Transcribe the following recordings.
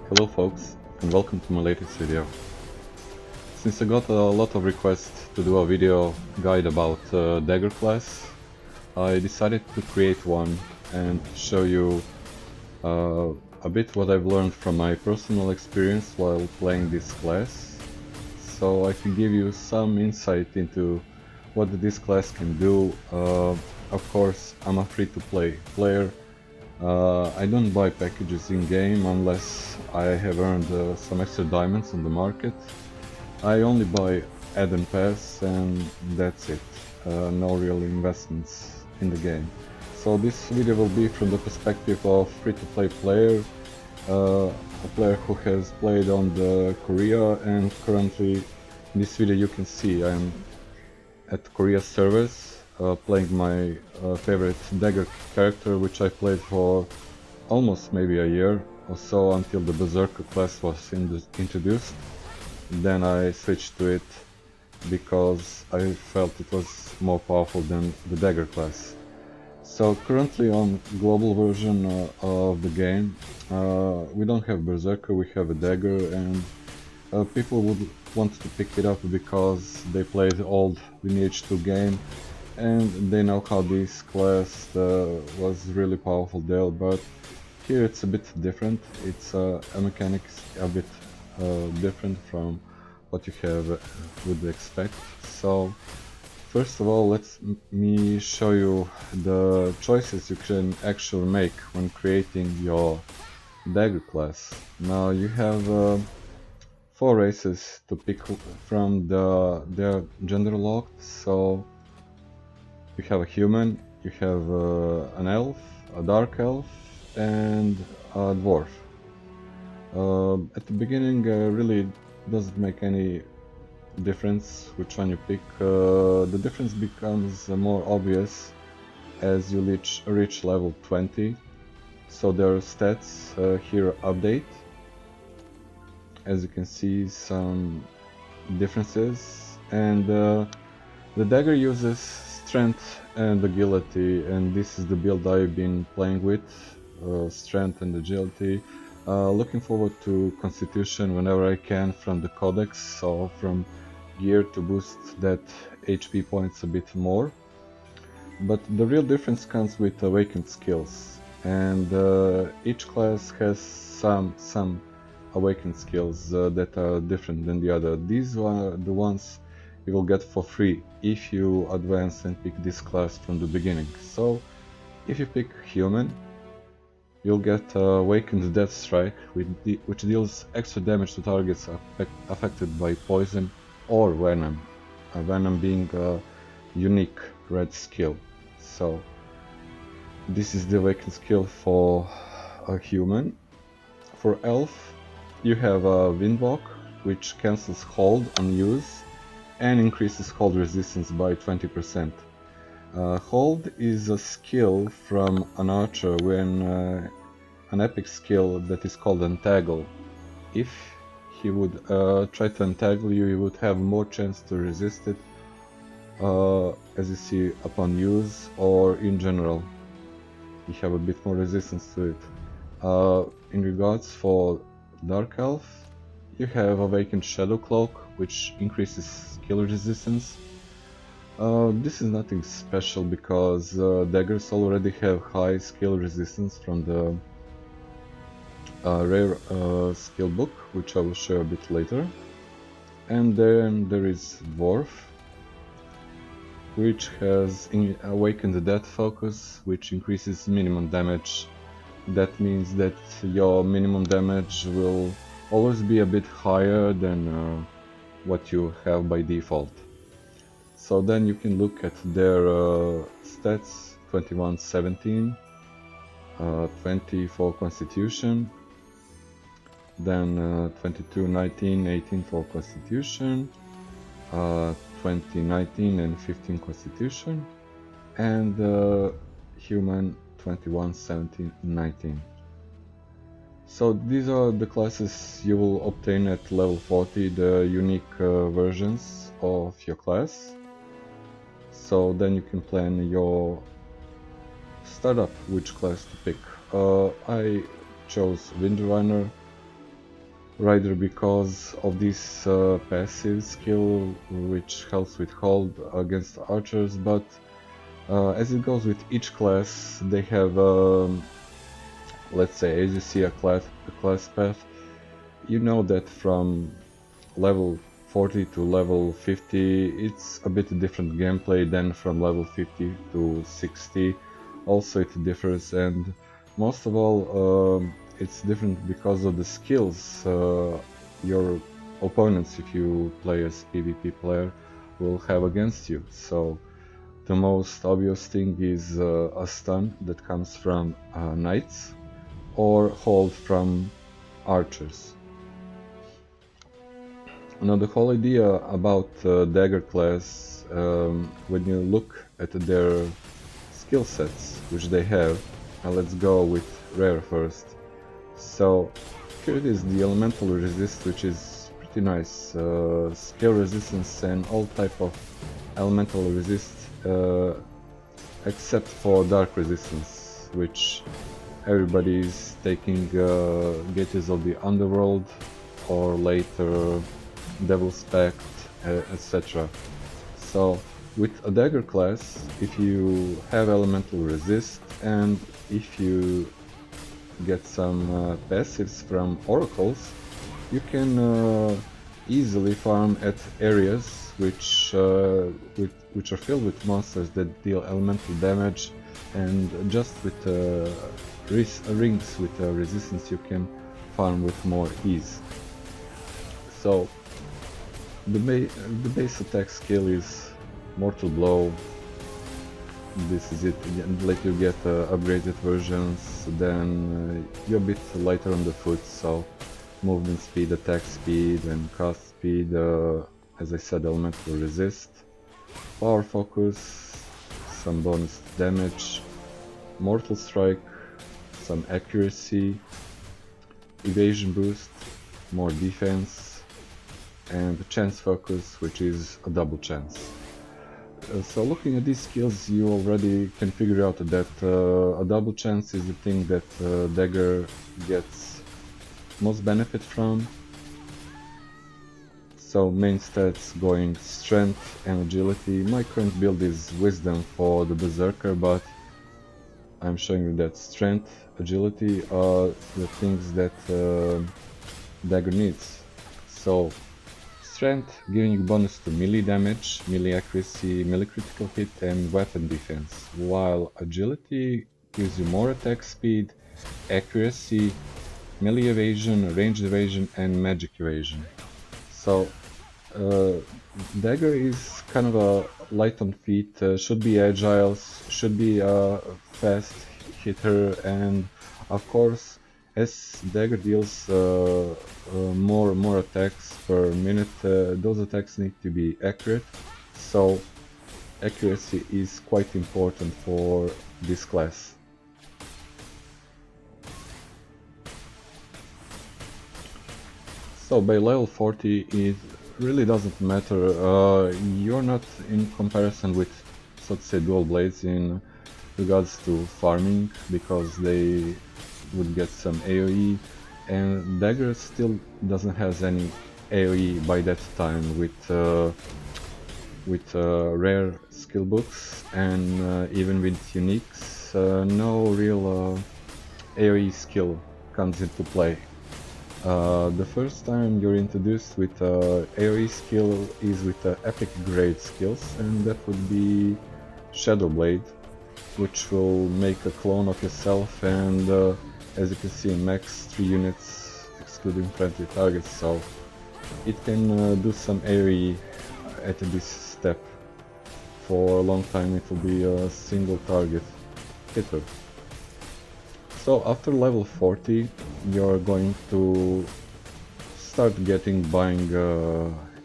Hello folks, and welcome to my latest video. Since I got a lot of requests to do a video guide about Dagger class, I decided to create one and show you a bit what I've learned from my personal experience while playing this class, so I can give you some insight into what this class can do. Of course, I'm a free-to-play player. I don't buy packages in-game unless I have earned some extra diamonds on the market. I only buy add-on pass and that's it. No real investments in the game. So this video will be from the perspective of free-to-play player, a player who has played on the Korea, and currently in this video you can see I'm at Korea servers. Playing my favorite Dagger character, which I played for almost maybe a year or so until the Berserker class was introduced. Then I switched to it because I felt it was more powerful than the Dagger class. So currently on global version of the game, we don't have Berserker, we have a Dagger, and people would want to pick it up because they played the old Lineage 2 game and they know how this class was really powerful there, but here it's a bit different. It's a mechanics a bit different from what you would expect. So first of all, let me show you the choices you can actually make when creating your Dagger class. Now you have 4 races to pick from. They're gender locked, so you have a human, you have an elf, a dark elf, and a dwarf. At the beginning, really doesn't make any difference which one you pick. The difference becomes more obvious as you reach level 20. So their stats here update. As you can see, some differences, and the Dagger uses strength and agility, and this is the build I've been playing with, strength and agility. Looking forward to Constitution whenever I can from the Codex or from gear to boost that HP points a bit more. But the real difference comes with awakened skills, and each class has some awakened skills that are different than the other. These are the ones you will get for free if you advance and pick this class from the beginning. So if you pick human, you'll get Awakened Death Strike, which deals extra damage to targets affected by poison or venom. Venom being a unique red skill. So this is the awakened skill for a human. For elf, you have a Windwalk, which cancels hold on use and increases hold resistance by 20%. Hold is a skill from an archer when an epic skill that is called Entangle. If he would try to entangle you, you would have more chance to resist it, as you see upon use, or in general. You have a bit more resistance to it. In regards for Dark Elf, you have Awakened Shadow Cloak, which increases skill resistance. This is nothing special because daggers already have high skill resistance from the rare skill book, which I will show a bit later. And then there is Dwarf, which has Awakened Death Focus, which increases minimum damage. That means that your minimum damage will always be a bit higher than what you have by default. So then you can look at their stats: 21-17, 20 for Constitution, then 22-19, 18 for Constitution, 20-19 and 15 Constitution, and human 21-17-19. So these are the classes you will obtain at level 40, the unique versions of your class. So then you can plan your startup, which class to pick. I chose Windrunner rather because of this passive skill which helps with hold against archers, but as it goes with each class, they have, let's say, as you see a class path, you know that from level 40 to level 50 it's a bit different gameplay than from level 50 to 60. Also it differs, and most of all it's different because of the skills your opponents, if you play as PvP player, will have against you. So the most obvious thing is a stun that comes from knights or hold from archers. Now the whole idea about Dagger class, when you look at their skill sets which they have, let's go with rare first. So here it is, the elemental resist, which is pretty nice. Scale resistance and all type of elemental resist, except for dark resistance, which everybody is taking gates of the underworld or later Devil's Pact, etc. So with a Dagger class, if you have elemental resist and if you get some passives from oracles, you can easily farm at areas which are filled with monsters that deal elemental damage, and just with rings with resistance you can farm with more ease. So the base attack skill is Mortal Blow. This is it, and later you get upgraded versions, then you're a bit lighter on the foot, so movement speed, attack speed and cast speed, as I said, elemental resist, power focus, some bonus damage, mortal strike, some accuracy, evasion boost, more defense, and chance focus, which is a double chance. So looking at these skills, you already can figure out that a double chance is the thing that Dagger gets most benefit from. So main stats going strength and agility. My current build is wisdom for the berserker, but I'm showing you that strength, agility are the things that Dagger needs. So strength giving you bonus to melee damage, melee accuracy, melee critical hit and weapon defense, while agility gives you more attack speed, accuracy, melee evasion, ranged evasion and magic evasion. So Dagger is kind of a light on feet, should be agile, should be a fast hitter, and of course as Dagger deals more attacks per minute, those attacks need to be accurate, so accuracy is quite important for this class. So by level 40 it really doesn't matter, you're not in comparison with, so to say, dual blades in regards to farming, because they would get some AoE, and Dagger still doesn't have any AoE by that time with rare skill books, and even with uniques, no real AoE skill comes into play. The first time you're introduced with AoE skill is with epic grade skills, and that would be Shadow Blade, which will make a clone of yourself, and as you can see, max 3 units excluding friendly targets, so it can do some AoE at this step. For a long time it will be a single target hitter. So after level 40 you're going to start buying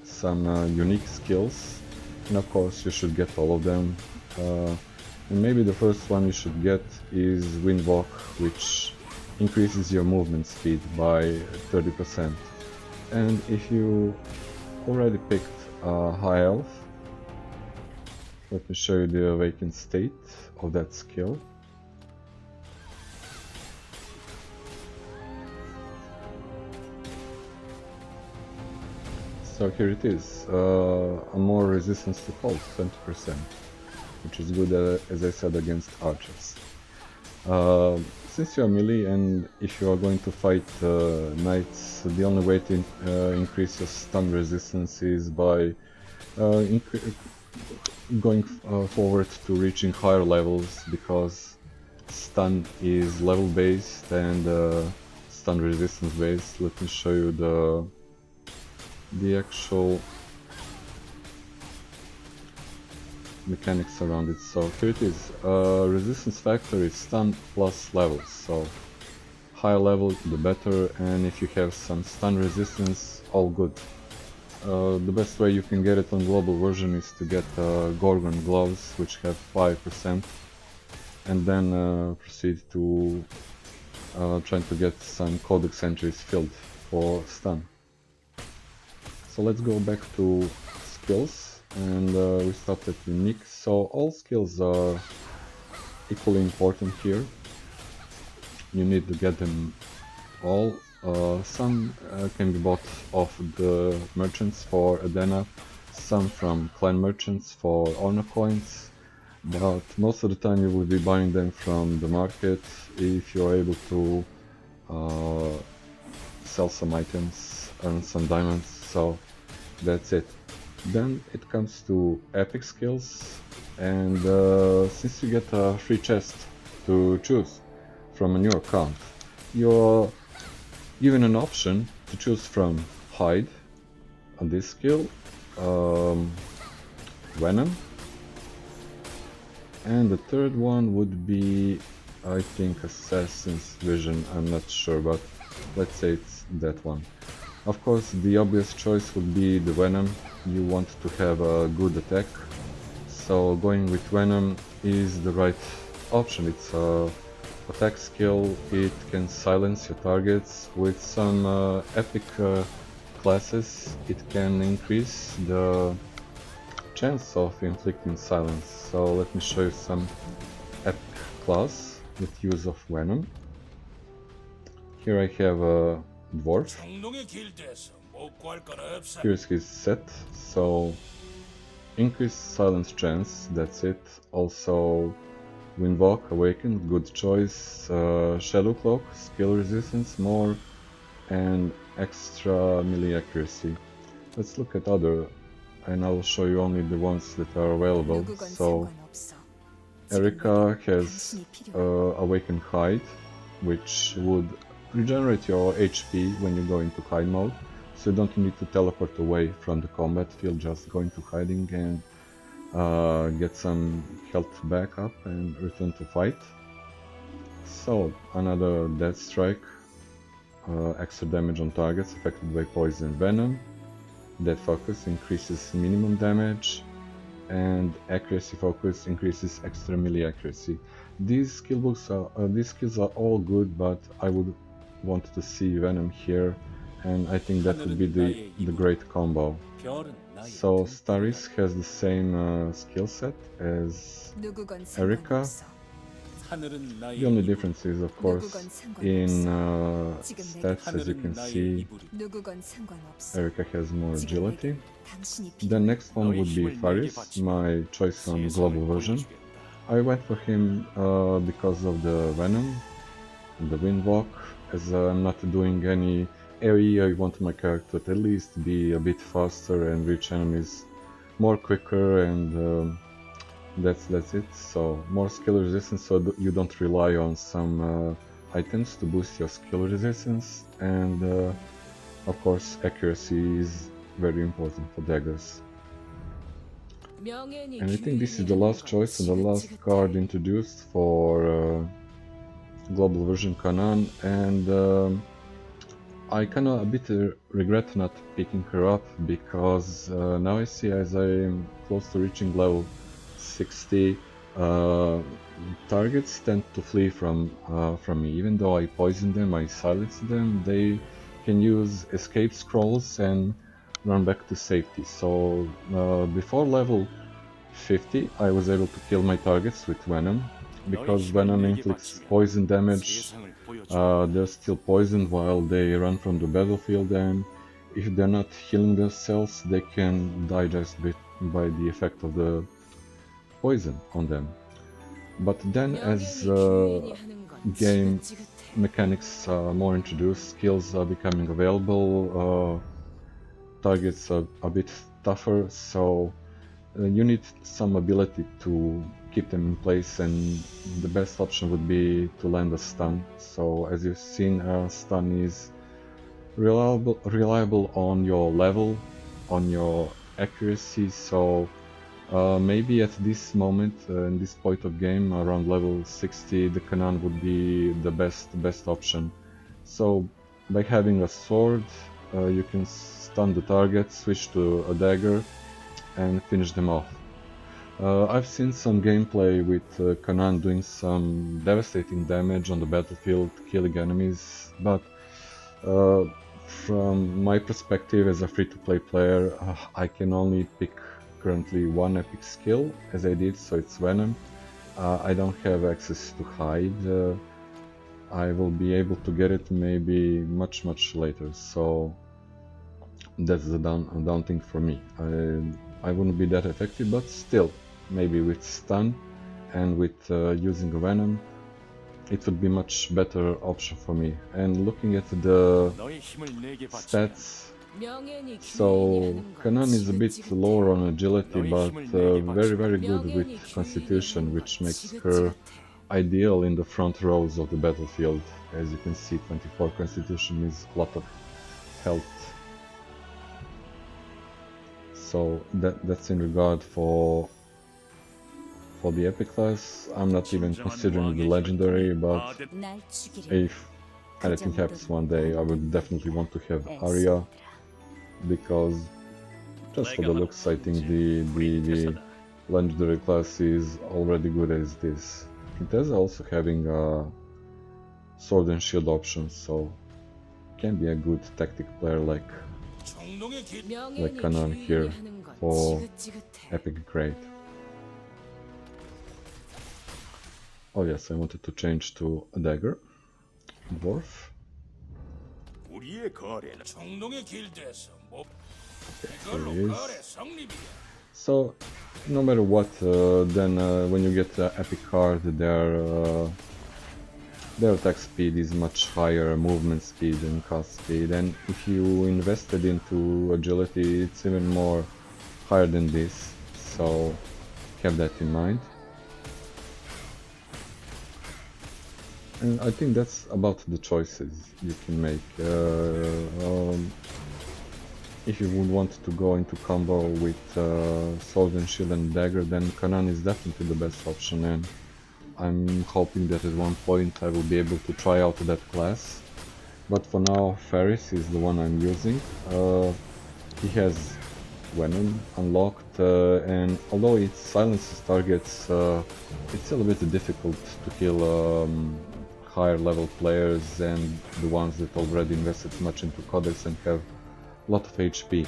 some unique skills, and of course you should get all of them. And maybe the first one you should get is Windwalk, which increases your movement speed by 30%. And if you already picked a high elf, let me show you the awakened state of that skill. So here it is, a more resistance to cold, 20%, which is good, as I said, against archers. Since you are melee and if you are going to fight knights, the only way to increase your stun resistance is by going forward to reaching higher levels, because stun is level based and stun resistance based. Let me show you the actual mechanics around it. So here it is. Resistance factor is stun plus levels, so higher level the better, and if you have some stun resistance, all good. The best way you can get it on global version is to get Gorgon gloves, which have 5%, and then proceed to trying to get some codex entries filled for stun. So let's go back to skills and we start at unique. So all skills are equally important here. You need to get them all. Some can be bought off the merchants for Adena, some from clan merchants for honor coins, but most of the time you will be buying them from the market if you're able to sell some items, earn some diamonds, so that's it. Then it comes to epic skills, and since you get a free chest to choose from a new account, you're given an option to choose from Hide on this skill, Venom, and the third one would be, I think, Assassin's Vision. I'm not sure, but let's say it's that one. Of course, the obvious choice would be the Venom. You want to have a good attack, so going with Venom is the right option. It's a attack skill, it can silence your targets. With some epic classes, it can increase the chance of inflicting silence. So let me show you some epic class with use of Venom. Here I have a dwarf. Here's his set, so increased silence chance, that's it. Also Windwalk, Awaken, good choice. Shadow Cloak, skill resistance more, and extra melee accuracy. Let's look at other, and I will show you only the ones that are available. So Erika has Awaken Hide, which would regenerate your HP when you go into hide mode, so you don't need to teleport away from the combat field, just go into hiding and get some health back up and return to fight. So another Death Strike, extra damage on targets affected by poison and venom. Death Focus increases minimum damage, and Accuracy Focus increases extra melee accuracy. These skills are all good, but I would want to see Venom here, and I think that would be the great combo. So Staris has the same skill set as Erika. The only difference is, of course, in stats. As you can see, Erika has more agility. The next one would be Faris, my choice on global version. I went for him because of the Venom, the Windwalk. As I'm not doing any AoE, I want my character to at least be a bit faster and reach enemies more quicker, and that's it. So more skill resistance, so you don't rely on some items to boost your skill resistance, and of course accuracy is very important for daggers. And I think this is the last choice and the last card introduced for global version Kanan, and I kinda a bit regret not picking her up, because now I see, as I am close to reaching level 60, targets tend to flee from me. Even though I poison them, I silence them, they can use escape scrolls and run back to safety. So before level 50 I was able to kill my targets with Venom, because Venom inflicts poison damage. They're still poisoned while they run from the battlefield, and if they're not healing themselves, they can die just by the effect of the poison on them. But then as game mechanics are more introduced, skills are becoming available, targets are a bit tougher, so you need some ability to keep them in place, and the best option would be to land a stun. So as you've seen, stun is reliable on your level, on your accuracy, so maybe at this moment, in this point of game, around level 60, the Kanan would be the best option. So by having a sword, you can stun the target, switch to a dagger, and finish them off. I've seen some gameplay with Kanan doing some devastating damage on the battlefield, killing enemies, but from my perspective as a free-to-play player, I can only pick currently one epic skill, as I did, so it's Venom. I don't have access to hide. I will be able to get it maybe much later, so that's the down thing for me. I wouldn't be that effective, but still, maybe with stun and with using Venom, it would be much better option for me. And looking at the stats, so Kanan is a bit lower on agility, but very good with constitution, which makes her ideal in the front rows of the battlefield. As you can see, 24 constitution is a lot of health. So that's in regard for the epic class. I'm not even considering the legendary, but if anything happens one day, I would definitely want to have Arya, because just for the looks, I think the legendary class is already good as this. Quintessa also having a sword and shield option, so can be a good tactic player like Kanan here for epic grade. Oh yes, I wanted to change to a dagger, dwarf. Okay, here he is. So, no matter what, then when you get epic card, their attack speed is much higher, movement speed and cast speed, and if you invested into agility, it's even more higher than this, so have that in mind. And I think that's about the choices you can make. If you would want to go into combo with sword and shield and dagger, then Kanan is definitely the best option, and I'm hoping that at one point I will be able to try out that class. But for now, Ferris is the one I'm using. He has Venom unlocked, and although it silences targets, it's still a bit difficult to kill higher level players and the ones that already invested much into Codex and have a lot of HP.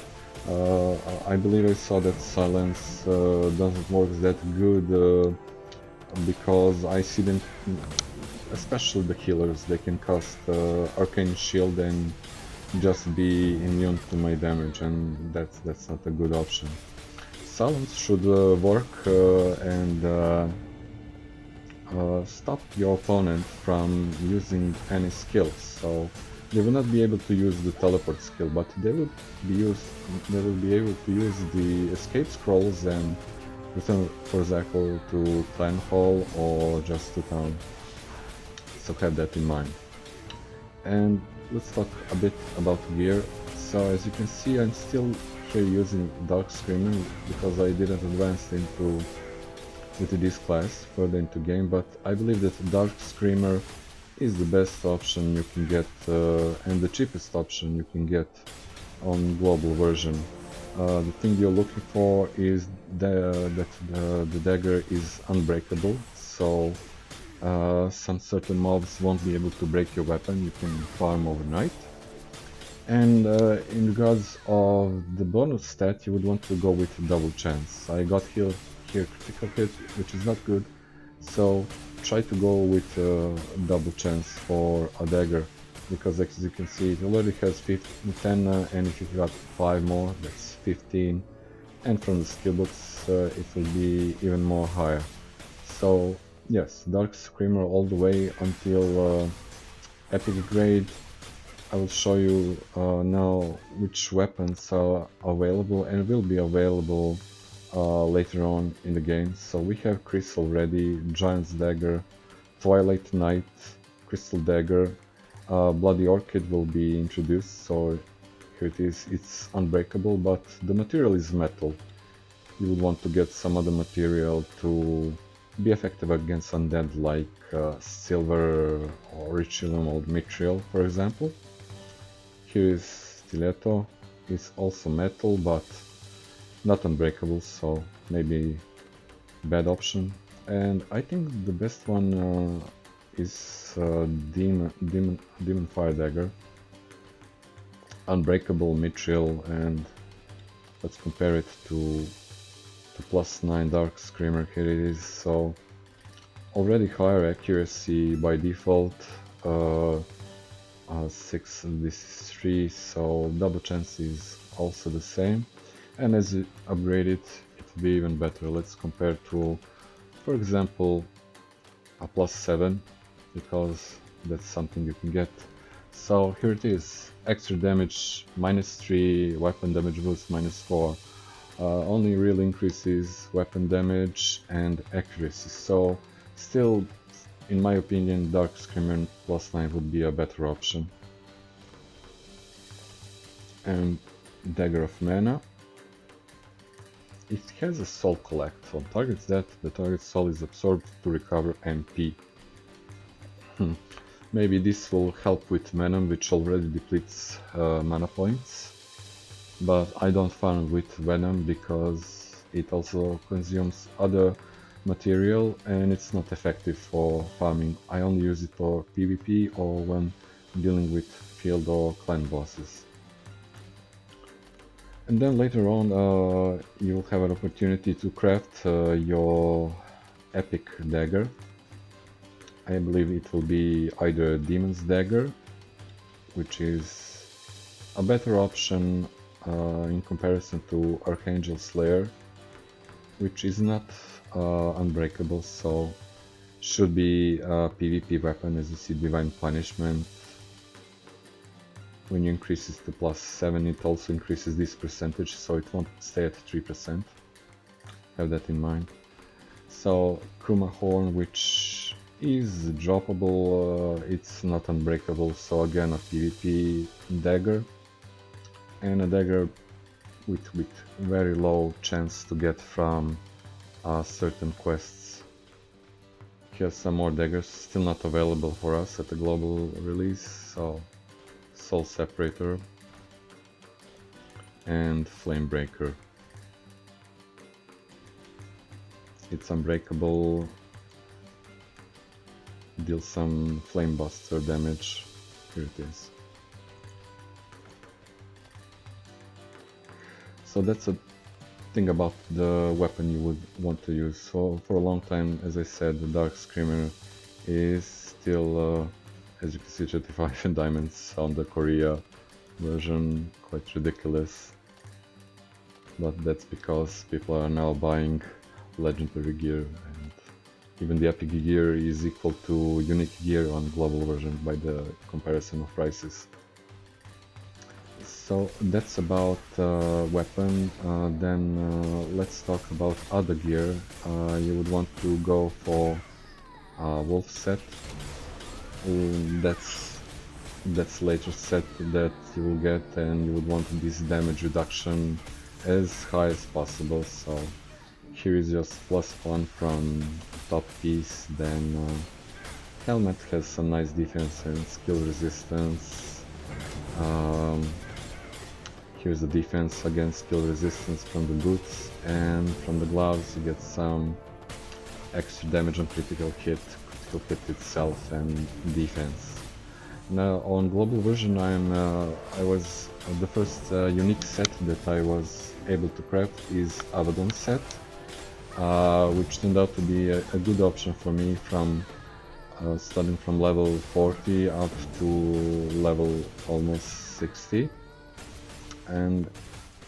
I believe I saw that silence doesn't work that good because I see them, especially the healers, they can cast Arcane Shield and just be immune to my damage, and that's not a good option. Silence should work and stop your opponent from using any skills. So they will not be able to use the teleport skill, but they will be able to use the escape scrolls and return, for example, to Clan Hall or just to town. So have that in mind. And let's talk a bit about gear. So as you can see, I'm still here using Dark Screamer because I didn't advance into this class further into game, but I believe that Dark Screamer is the best option you can get and the cheapest option you can get on global version. The thing you're looking for is that the dagger is unbreakable, so some certain mobs won't be able to break your weapon. You can farm overnight. And in regards of the bonus stat, you would want to go with double chance. I got here critical hit, which is not good, so try to go with double chance for a dagger. because as you can see it already has 10 and if you got 5 more that's 15, and from the skill books it will be even more higher. So yes, Dark Screamer all the way until epic grade. I will show you now which weapons are available and will be available later on in the game. So we have Chris already, Giant's Dagger, Twilight Knight, Crystal Dagger, Bloody Orchid will be introduced, so here it is, it's unbreakable, but the material is metal. You would want to get some other material to be effective against undead like silver or Richelium or Mithril, for example. Here is Stiletto, it's also metal but not unbreakable, so maybe bad option. And I think the best one is Demon Fire Dagger. Unbreakable Mithril, and let's compare it to +9 Dark Screamer. Here it is, so already higher accuracy by default, 6, this is 3, so double chance is also the same, and as you upgrade it, it will be even better. Let's compare to, for example, a +7, because that's something you can get. So here it is, extra damage -3, weapon damage boost -4, only real increases weapon damage and accuracy, so still, in my opinion, Dark Screamer +9 would be a better option. And Dagger of Mana. It has a soul collect. On target's death, the target's soul is absorbed to recover MP. Maybe this will help with Venom, which already depletes mana points. But I don't farm with Venom because it also consumes other material and it's not effective for farming. I only use it for PvP or when dealing with field or clan bosses. And then later on you will have an opportunity to craft your epic dagger. I believe it will be either Demon's Dagger, which is a better option in comparison to Archangel Slayer, which is not unbreakable, so should be a PvP weapon. As you see, Divine Punishment, when you increase it to +7, it also increases this percentage, so it won't stay at 3%. Have that in mind. So Kuma Horn, which is droppable, it's not unbreakable, so again a PvP dagger, and a dagger with very low chance to get from certain quests. Here's some more daggers, still not available for us at the global release, so Soul Separator and Flame Breaker. It's unbreakable, deals some Flame Buster damage. Here it is. So that's a thing about the weapon you would want to use. So for a long time, as I said, the Dark Screamer is still, as you can see, 35 diamonds on the Korea version, quite ridiculous. But that's because people are now buying legendary gear, and even the epic gear is equal to unique gear on global version by the comparison of prices. So that's about weapon. Then let's talk about other gear. You would want to go for wolf set. That's later set that you will get, and you would want this damage reduction as high as possible. So here is just +1 from top piece. Then helmet has some nice defense and skill resistance. Here's the defense against skill resistance from the boots, and from the gloves you get some extra damage on critical hit itself, and defense. Now on global version I was the first unique set that I was able to craft is Abaddon set, which turned out to be a good option for me from starting from level 40 up to level almost 60. And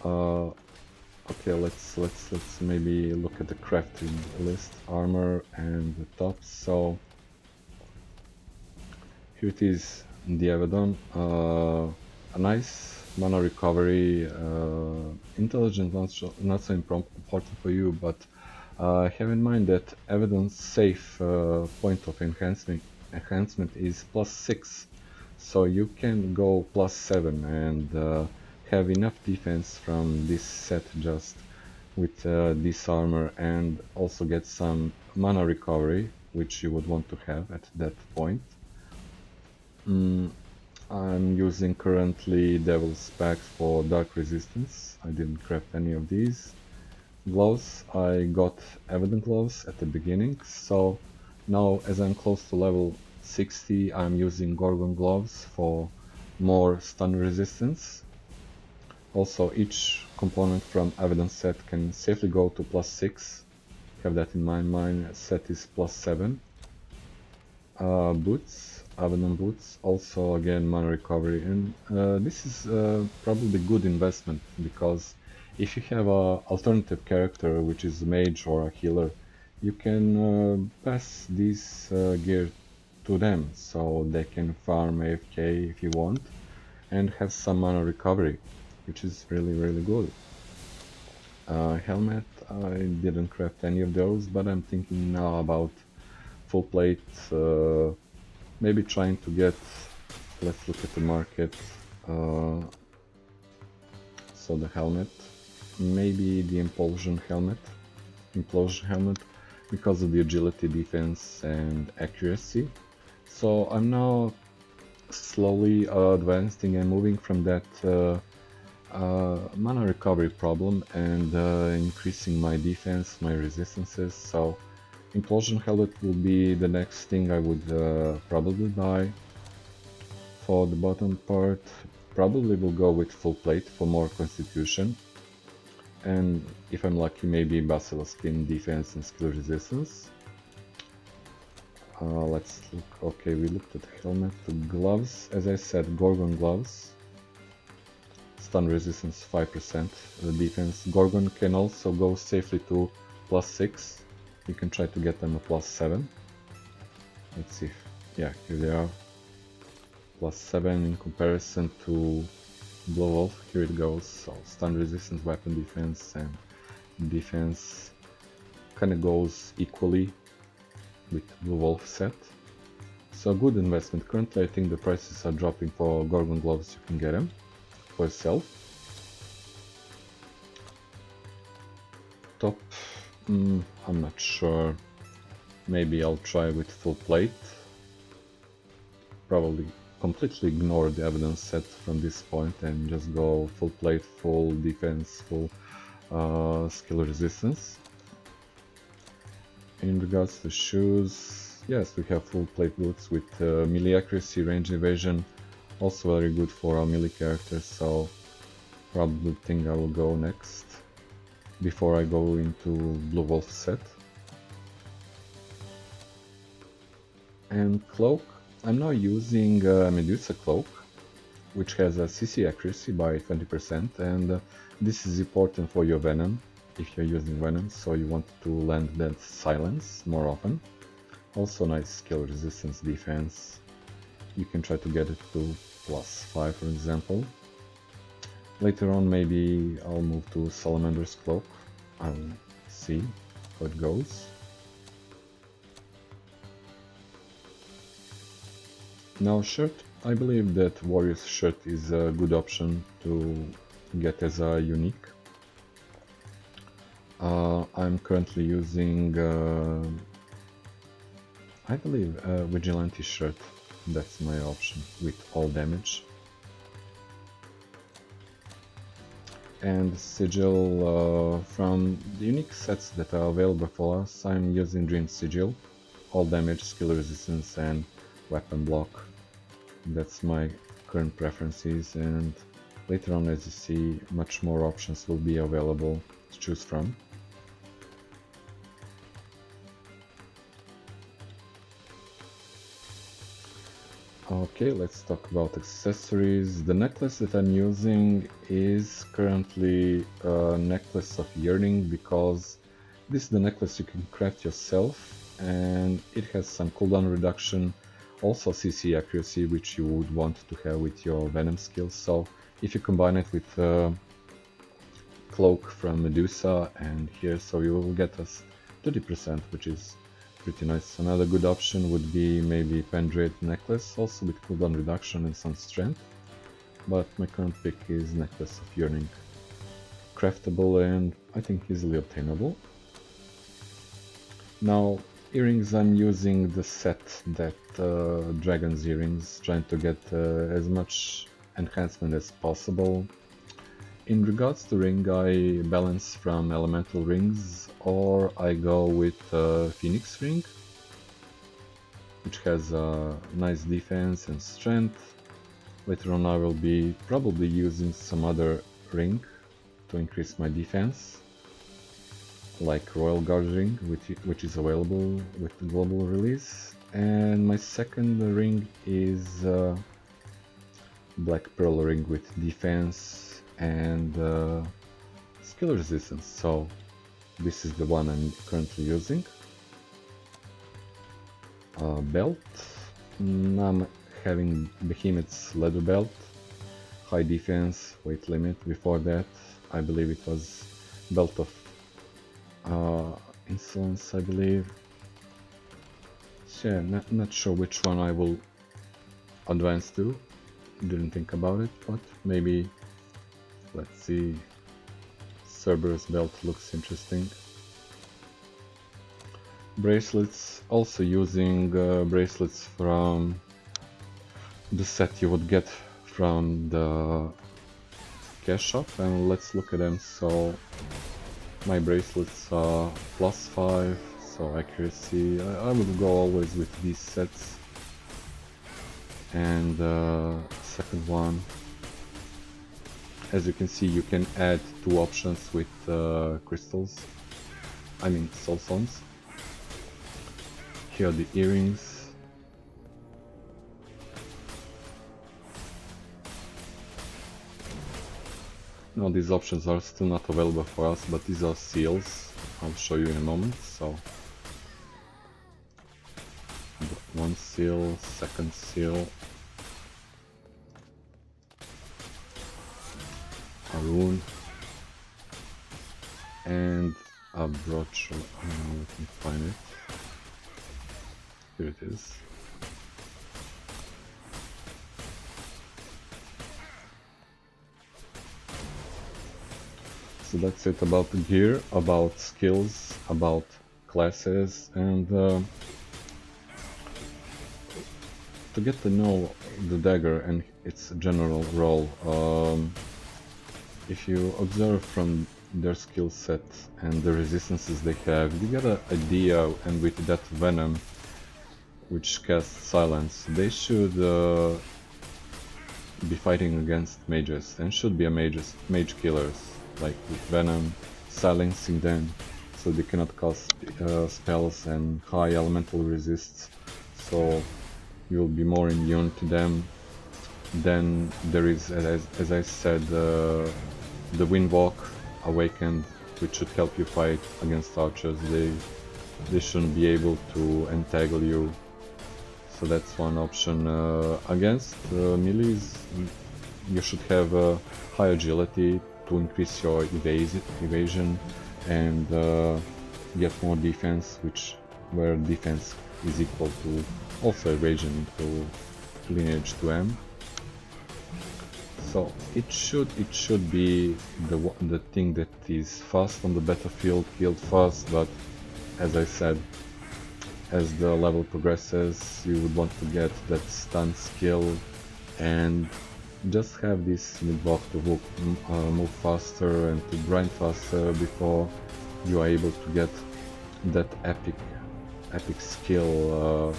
okay, let's maybe look at the crafting list, armor and the tops. So here it is, the Avedon, a nice mana recovery, intelligent, not so important for you, but have in mind that Avedon's safe point of enhancement is +6, so you can go +7 and have enough defense from this set just with this armor, and also get some mana recovery, which you would want to have at that point. I'm using currently Devil's Pact for Dark Resistance. I didn't craft any of these. Gloves, I got Evident Gloves at the beginning, so now as I'm close to level 60, I'm using Gorgon Gloves for more stun resistance. Also, each component from Evident set can safely go to +6. Have that in mind. Mine set is +7. Boots, Abaddon boots, also again mana recovery, and this is probably good investment, because if you have a alternative character which is a mage or a healer, you can pass this gear to them, so they can farm AFK if you want and have some mana recovery, which is really good. Helmet, I didn't craft any of those, but I'm thinking now about full plate, maybe trying to get, let's look at the market, so the helmet, maybe the implosion helmet, because of the agility, defense and accuracy. So I'm now slowly advancing and moving from that mana recovery problem and increasing my defense, my resistances. So Implosion Helmet will be the next thing I would probably buy. For the bottom part, probably will go with full plate for more constitution, and if I'm lucky, maybe Basilisk Skin defense and skill resistance. Let's look. Okay, we looked at helmet. The gloves, as I said, Gorgon gloves. Stun resistance 5%. The defense. Gorgon can also go safely to +6. You can try to get them a +7. Let's see. Yeah, here they are. +7 in comparison to Blue Wolf. Here it goes. So stun resistance, weapon defense, and defense kind of goes equally with Blue Wolf set. So good investment. Currently I think the prices are dropping for Gorgon gloves. You can get them for yourself. Top, I'm not sure. Maybe I'll try with full plate. Probably completely ignore the evidence set from this point and just go full plate, full defense, full skill resistance. In regards to shoes, yes, we have full plate boots with melee accuracy, range evasion, also very good for our melee characters, so probably think I will go next before I go into Blue Wolf set. And Cloak, I'm now using Medusa Cloak, which has a CC accuracy by 20%, and this is important for your Venom, if you're using Venom, so you want to land that silence more often. Also nice skill resistance, defense. You can try to get it to +5, for example. Later on maybe I'll move to Salamander's Cloak. I'll see how it goes. Now shirt, I believe that Warrior's shirt is a good option to get as a unique. I'm currently using, I believe, Vigilante shirt. That's my option with all damage. And Sigil, from the unique sets that are available for us, I'm using Dream Sigil, all damage, skill resistance and weapon block. That's my current preferences, and later on, as you see, much more options will be available to choose from. Okay, let's talk about accessories. The necklace that I'm using is currently a necklace of yearning because this is the necklace you can craft yourself and it has some cooldown reduction, also CC accuracy, which you would want to have with your Venom skill. So if you combine it with Cloak from Medusa and here, so you will get us 30%, which is pretty nice. Another good option would be maybe Pendraid necklace, also with cooldown reduction and some strength, but my current pick is Necklace of Yearning. Craftable and I think easily obtainable. Now, earrings, I'm using the set that Dragon's earrings, trying to get as much enhancement as possible. In regards to ring, I balance from elemental rings or I go with Phoenix ring, which has a nice defense and strength. Later on I will be probably using some other ring to increase my defense, like Royal Guard ring, which is available with the global release. And my second ring is Black Pearl ring with defense and skill resistance, so this is the one I'm currently using. Belt, I'm having Behemoth's leather belt, high defense, weight limit. Before that I believe it was belt of insolence, I believe. So yeah, not sure which one I will advance to, didn't think about it, but maybe. Let's see, Cerberus belt looks interesting. Bracelets, also using bracelets from the set you would get from the cash shop, and let's look at them. So my bracelets are +5, so accuracy, I would go always with these sets. And second one, as you can see, you can add 2 options with crystals, I mean soul stones. Here are the earrings. Now these options are still not available for us, but these are seals. I'll show you in a moment. So one seal, second seal, a rune, and a brooch. Let me find it. Here it is. So that's it about the gear, about skills, about classes, and to get to know the dagger and its general role. If you observe from their skill set and the resistances they have, you get an idea, and with that venom, which casts silence, they should be fighting against mages and should be a mage killers, like with venom, silencing them so they cannot cast spells and high elemental resists, so you'll be more immune to them. Then there is, as I said, the Windwalk Awakened, which should help you fight against archers. They shouldn't be able to entangle you, so that's one option. Against melees, you should have high agility to increase your evasion and get more defense, where defense is equal to also evasion to Lineage 2M. So it should be the thing that is fast on the battlefield, killed fast, but as I said, as the level progresses, you would want to get that stun skill and just have this mid-block to move faster and to grind faster before you are able to get that epic skill,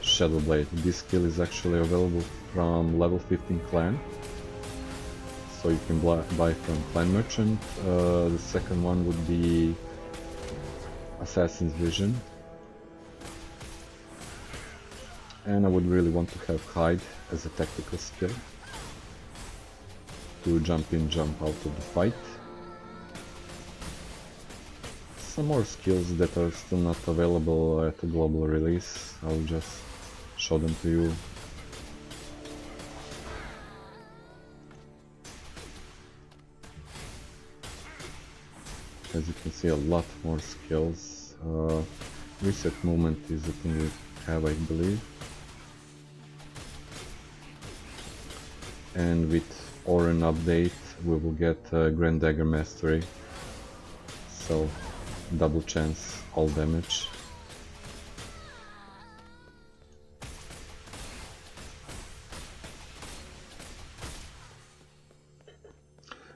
Shadow Blade. This skill is actually available from level 15 clan, so you can buy from Clan Merchant. The second one would be Assassin's Vision. and I would really want to have hide as a tactical skill to jump in, jump out of the fight. Some more skills that are still not available at the global release, I'll just show them to you. As you can see, a lot more skills. Reset movement is the thing we have, I believe. And with Oren update we will get Grand Dagger Mastery, so double chance all damage.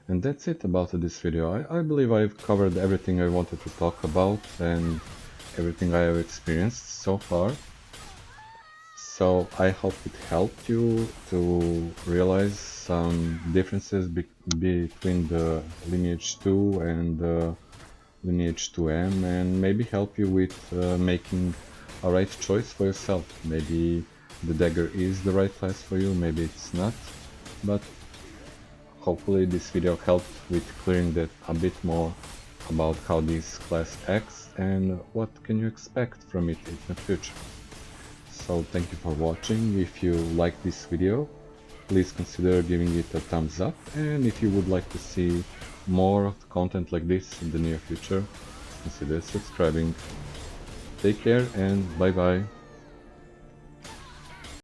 And that's it about this video. I believe I've covered everything I wanted to talk about and everything I have experienced so far. So I hope it helped you to realize some differences between the Lineage 2 and the Lineage 2M, and maybe help you with making a right choice for yourself. Maybe the Dagger is the right class for you, maybe it's not, but hopefully this video helped with clearing that a bit more about how this class acts and what can you expect from it in the future. So thank you for watching. If you liked this video, please consider giving it a thumbs up, and if you would like to see more content like this in the near future, consider subscribing. Take care and bye bye.